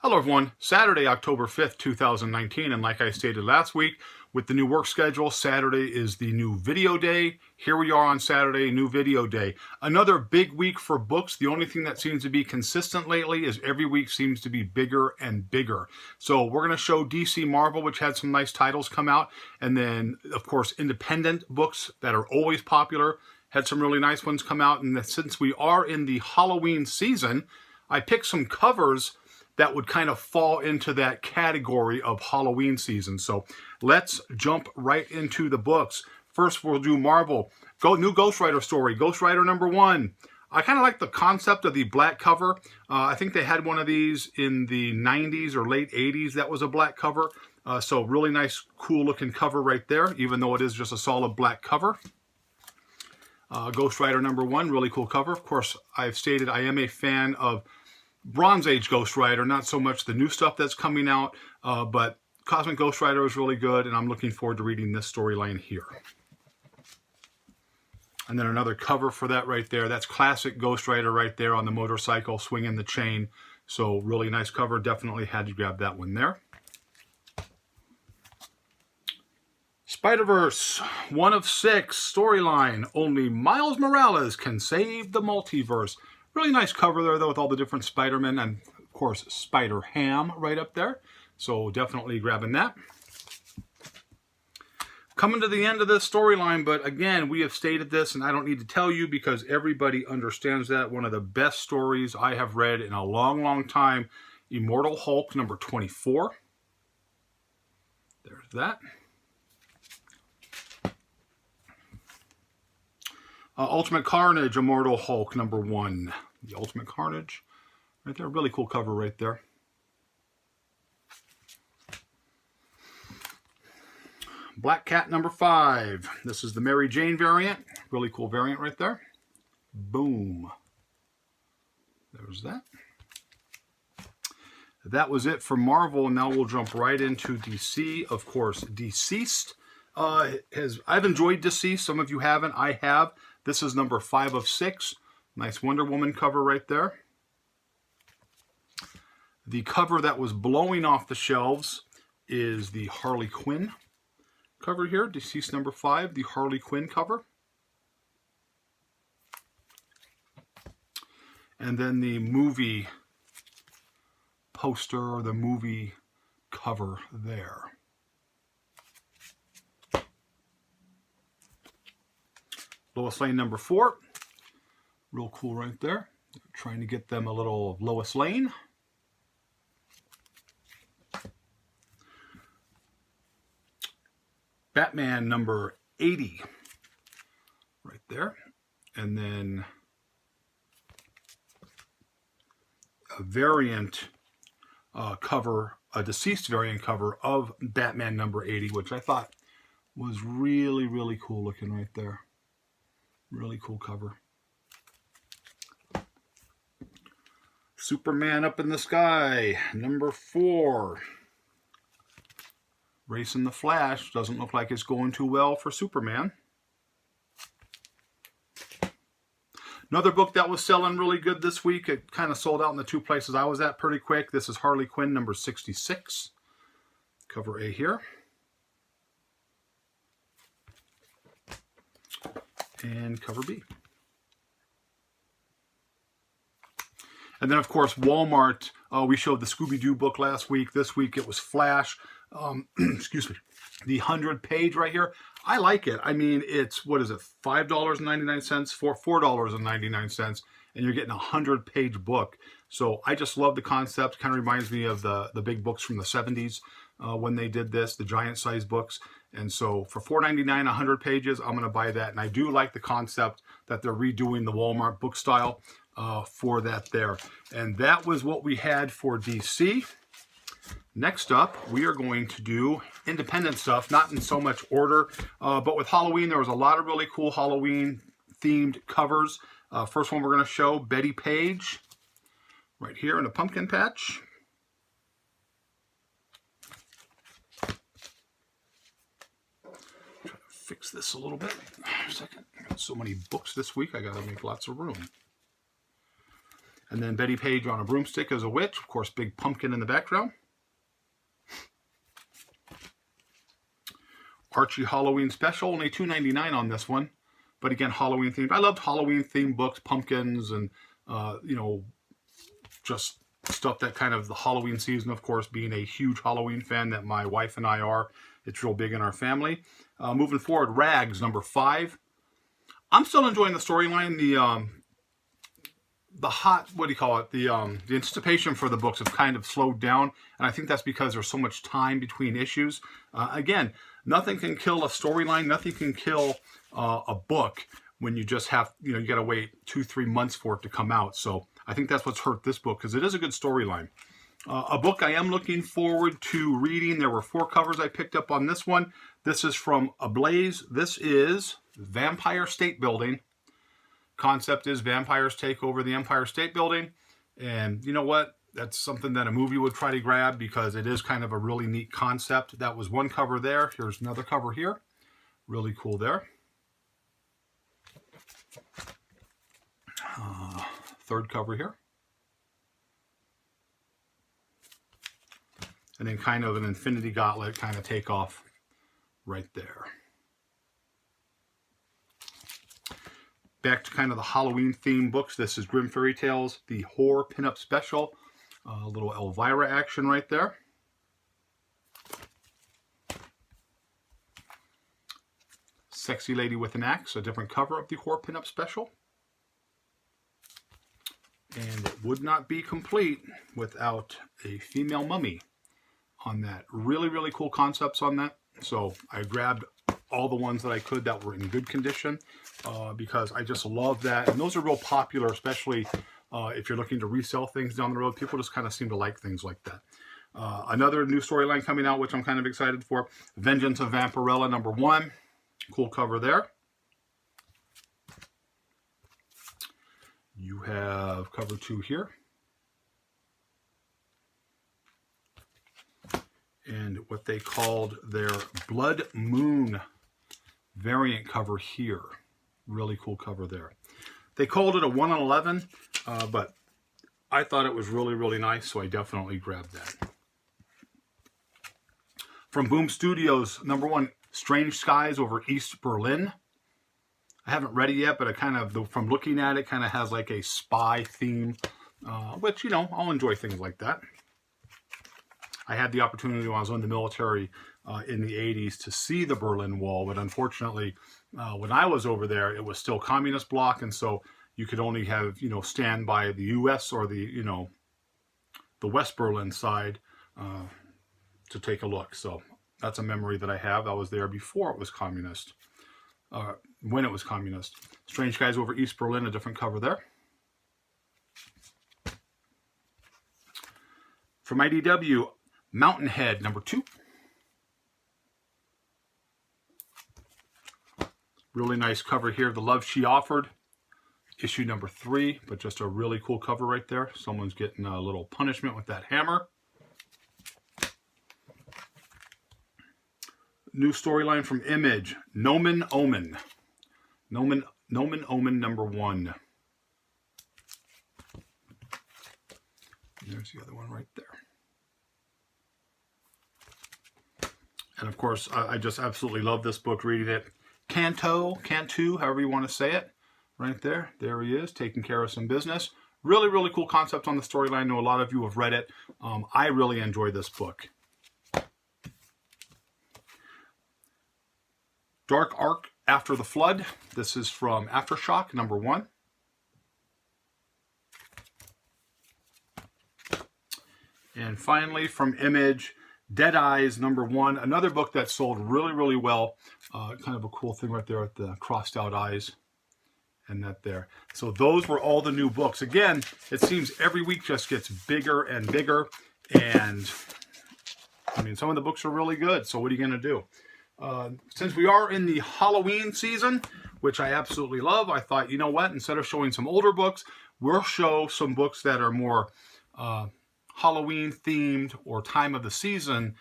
Hello everyone, Saturday, October 5th, 2019, and like I stated last week, with the new work schedule, Saturday is the new video day. Here we are on Saturday, new video day. Another big week for books. The only thing that seems to be consistent lately is every week seems to be bigger and bigger. So we're going to show DC Marvel, which had some nice titles come out, and then, of course, independent books that are always popular. Had some really nice ones come out, and since we are in the Halloween season, I picked some covers that would kind of fall into that category of Halloween season. So let's jump right into the books. First, we'll do Marvel. New Ghost Rider story, Ghost Rider #1. I kind of like the concept of the black cover. I think they had one of these in the 90s or late 80s that was a black cover. So really nice, cool looking cover right there, even though it is just a solid black cover. Ghost Rider #1, really cool cover. Of course, I've stated I am a fan of Bronze Age Ghost Rider, not so much the new stuff that's coming out, but Cosmic Ghost Rider is really good, and I'm looking forward to reading this storyline here. And then another cover for that right there. That's classic Ghost Rider right there on the motorcycle, swinging the chain. So really nice cover. Definitely had to grab that one there. Spider-Verse, 1 of 6, storyline. Only Miles Morales can save the multiverse. Really nice cover there, though, with all the different Spider-Men and, of course, Spider-Ham right up there. So definitely grabbing that. Coming to the end of this storyline, but again, we have stated this, and I don't need to tell you because everybody understands that. One of the best stories I have read in a long, long time, Immortal Hulk #24. There's that. Ultimate Carnage, Immortal Hulk #1. The Ultimate Carnage. Right there. Really cool cover right there. Black Cat #5. This is the Mary Jane variant. Really cool variant right there. Boom. There's that. That was it for Marvel. Now we'll jump right into DC. Of course, Deceased. I've enjoyed Deceased. Some of you haven't. I have. This is number 5 of 6. Nice Wonder Woman cover right there. The cover that was blowing off the shelves is the Harley Quinn cover here. Deceased #5, the Harley Quinn cover. And then the movie poster or the movie cover there. Lois Lane #4. Real cool right there. Trying to get them a little Lois Lane. Batman #80. Right there. And then a variant cover, a Deceased variant cover of Batman #80, which I thought was really, really cool looking right there. Really cool cover. Superman Up in the Sky, #4. Racing the Flash. Doesn't look like it's going too well for Superman. Another book that was selling really good this week. It kind of sold out in the 2 places I was at pretty quick. This is Harley Quinn #66. Cover A here. And cover B. And then, of course, Walmart. We showed the Scooby-Doo book last week. This week it was Flash. Excuse me. The 100-page right here. I like it. I mean, it's, what is it, $5.99 for $4.99, and you're getting a 100-page book. So I just love the concept. Kind of reminds me of the big books from the 70s when they did this, the giant-sized books. And so for $4.99, 100 pages, I'm going to buy that. And I do like the concept that they're redoing the Walmart book style for that there. And that was what we had for DC. Next up, we are going to do independent stuff, not in so much order, but with Halloween, there was a lot of really cool Halloween-themed covers. First one we're going to show, Betty Page, right here in a pumpkin patch. Try to fix this a little bit. A second. I got so many books this week, I got to make lots of room. And then Betty Page on a broomstick as a witch. Of course, big pumpkin in the background. Archie Halloween Special, only $2.99 on this one. But again, Halloween themed. I loved Halloween themed books, pumpkins, and, you know, just stuff that kind of the Halloween season, of course, being a huge Halloween fan that my wife and I are. It's real big in our family. Moving forward, Rags, number 5. I'm still enjoying the storyline. The hot, what do you call it? The anticipation for the books have kind of slowed down, and I think that's because there's so much time between issues. Again, nothing can kill a storyline. Nothing can kill a book when you just have, you know, you got to wait 2-3 months for it to come out. So I think that's what's hurt this book, because it is a good storyline. A book I am looking forward to reading. There were 4 covers I picked up on this one. This is from Ablaze. This is Vampire State Building. Concept is vampires take over the Empire State Building. And you know what? That's something that a movie would try to grab, because it is kind of a really neat concept. That was one cover there. Here's another cover here. Really cool there. Third cover here. And then kind of an Infinity Gauntlet kind of takeoff right there. Back to kind of the Halloween themed books. This is Grimm Fairy Tales, the Horror Pinup Special. A little Elvira action right there. Sexy Lady with an Axe, a different cover of the Horror Pinup Special. And it would not be complete without a female mummy on that. Really, really cool concepts on that. So I grabbed all the ones that I could that were in good condition, because I just love that. And those are real popular, especially if you're looking to resell things down the road. People just kind of seem to like things like that. Another new storyline coming out, which I'm kind of excited for, Vengeance of Vampirella number 1. Cool cover there. You have cover 2 here. And what they called their Blood Moon variant cover here. Really cool cover there. They called it a 1 in 11, but I thought it was really, really nice, so I definitely grabbed that. From Boom Studios, number 1, Strange Skies over East Berlin. I haven't read it yet, but it kind of, from looking at it, kind of has like a spy theme, which, you know, I'll enjoy things like that. I had the opportunity when I was in the military in the 80s to see the Berlin Wall, but unfortunately, when I was over there, it was still communist bloc, and so you could only have, you know, stand by the U.S. or the, you know, the West Berlin side to take a look. So that's a memory that I have. I was there before it was communist. When it was communist. Strange Skies over East Berlin, a different cover there. From IDW, Mountainhead number 2. Really nice cover here. The Love She Offered, issue number 3, but just a really cool cover right there. Someone's getting a little punishment with that hammer. New storyline from Image, Nomen Omen. Nomen Omen number 1. There's the other one right there. And of course, I just absolutely love this book, reading it. Cantu, however you want to say it. Right there. There he is, taking care of some business. Really, really cool concept on the storyline. I know a lot of you have read it. I really enjoy this book. Dark Ark After the Flood. This is from Aftershock, number 1. And finally, from Image, Dead Eyes, number 1. Another book that sold really, really well. Kind of a cool thing right there with the crossed out eyes. And that there. So those were all the new books. Again, it seems every week just gets bigger and bigger. And, I mean, some of the books are really good. So what are you going to do? Since we are in the Halloween season, which I absolutely love, I thought, you know what? Instead of showing some older books, we'll show some books that are more Halloween themed or time of the season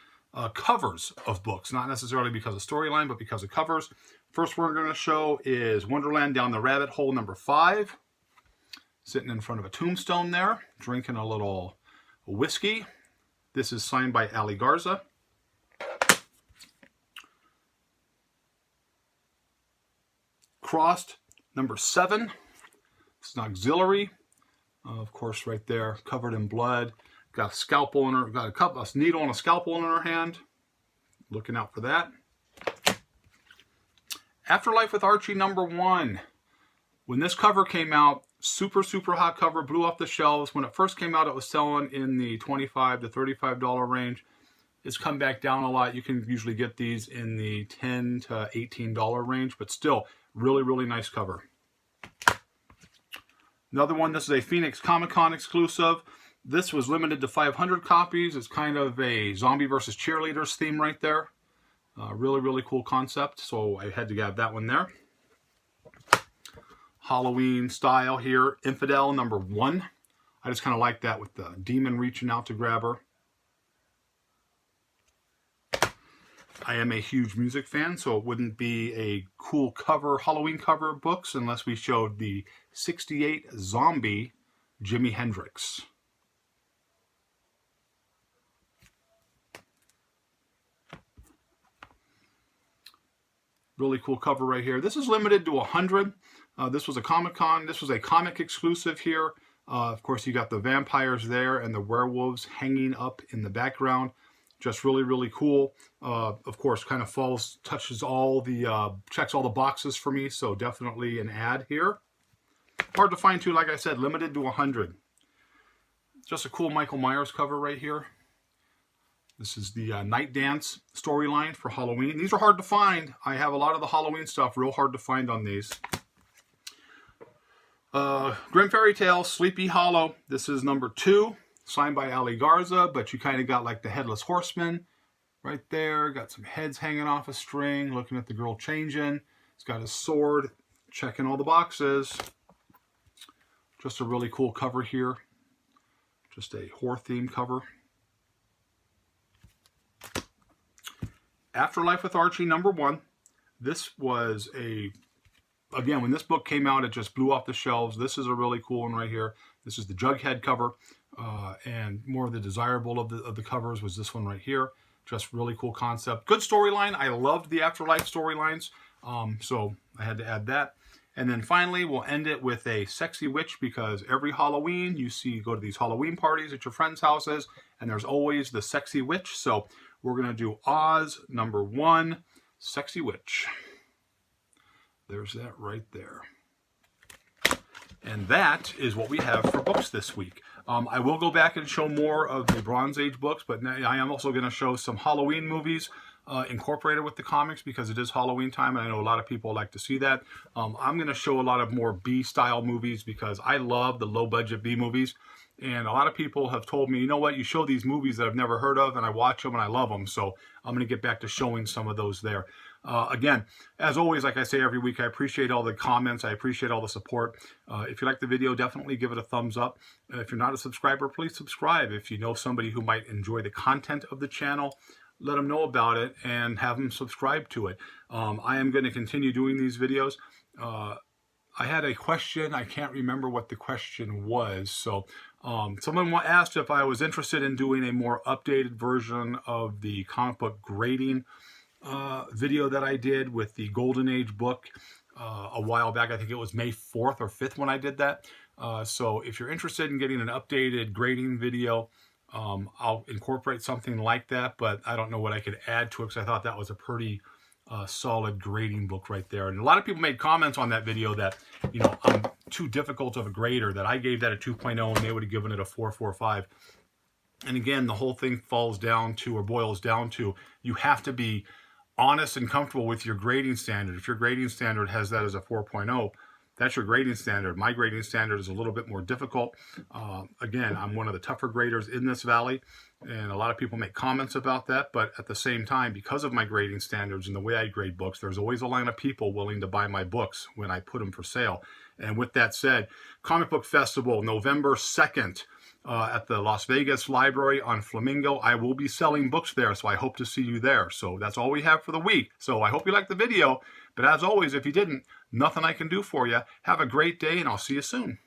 covers of books. Not necessarily because of storyline, but because of covers. First we're going to show is Wonderland Down the Rabbit Hole number 5. sitting in front of a tombstone there, drinking a little whiskey. This is signed by Ali Garza. Crossed, number 7. It's an auxiliary. Of course, right there, covered in blood. Got a scalpel in her, got a needle and a scalpel in her hand. Looking out for that. Afterlife with Archie, number 1. When this cover came out, super hot cover, blew off the shelves. When it first came out, it was selling in the $25 to $35 range. It's come back down a lot. You can usually get these in the $10 to $18 range, but still, really nice cover. Another one, this is a Phoenix Comic-Con exclusive. This was limited to 500 copies. It's kind of a zombie versus cheerleaders theme right there. Really cool concept, so I had to grab that one there. Halloween style here, Infidel number 1. I just kind of like that with the demon reaching out to grab her. I am a huge music fan, so it wouldn't be a cool cover, Halloween cover of books unless we showed the 68 zombie Jimi Hendrix. Really cool cover right here. This is limited to 100. This was a Comic-Con. This was a comic exclusive here. Of course, you got the vampires there and the werewolves hanging up in the background. Just really cool. Of course, kind of touches all the, checks all the boxes for me. So definitely an ad here. Hard to find too, like I said, limited to 100. Just a cool Michael Myers cover right here. This is the Night Dance storyline for Halloween. These are hard to find. I have a lot of the Halloween stuff real hard to find on these. Grim Fairy Tale, Sleepy Hollow. This is number 2. Signed by Ali Garza, but you kind of got like the Headless Horseman right there. Got some heads hanging off a string, looking at the girl changing. He's got his sword, checking all the boxes. Just a really cool cover here. Just a horror theme cover. Afterlife with Archie, number 1. This was again, when this book came out, it just blew off the shelves. This is a really cool one right here. This is the Jughead cover. And more of the desirable of the covers was this one right here. Just really cool concept. Good storyline. I loved the Afterlife storylines. So I had to add that. And then finally, we'll end it with a sexy witch, because every Halloween you go to these Halloween parties at your friends' houses, and there's always the sexy witch. So we're going to do Oz, number 1, Sexy Witch. There's that right there. And that is what we have for books this week. I will go back and show more of the Bronze Age books, but I am also going to show some Halloween movies incorporated with the comics, because it is Halloween time, and I know a lot of people like to see that. I'm going to show a lot of more B-style movies, because I love the low-budget B movies. And a lot of people have told me, you know what, you show these movies that I've never heard of, and I watch them and I love them. So I'm going to get back to showing some of those there. Again, as always, like I say every week, I appreciate all the comments. I appreciate all the support. If you like the video, definitely give it a thumbs up. If you're not a subscriber, please subscribe. If you know somebody who might enjoy the content of the channel, let them know about it and have them subscribe to it. I am going to continue doing these videos. I had a question. I can't remember what the question was. So someone asked if I was interested in doing a more updated version of the comic book grading video that I did with the Golden Age book a while back. I think it was May 4th or 5th when I did that. So if you're interested in getting an updated grading video, I'll incorporate something like that, but I don't know what I could add to it, because I thought that was a pretty solid grading book right there. And a lot of people made comments on that video that, you know, I'm too difficult of a grader, that I gave that a 2.0 and they would have given it a 4.45. And again, the whole thing falls down to, or boils down to, you have to be honest and comfortable with your grading standard. If your grading standard has that as a 4.0, that's your grading standard. My grading standard is a little bit more difficult. Again, I'm one of the tougher graders in this valley, and a lot of people make comments about that, but at the same time, because of my grading standards and the way I grade books, there's always a line of people willing to buy my books when I put them for sale. And with that said, Comic Book Festival, November 2nd, at the Las Vegas Library on Flamingo. I will be selling books there, so I hope to see you there. So that's all we have for the week. So I hope you liked the video. But as always, if you didn't, nothing I can do for you. Have a great day, and I'll see you soon.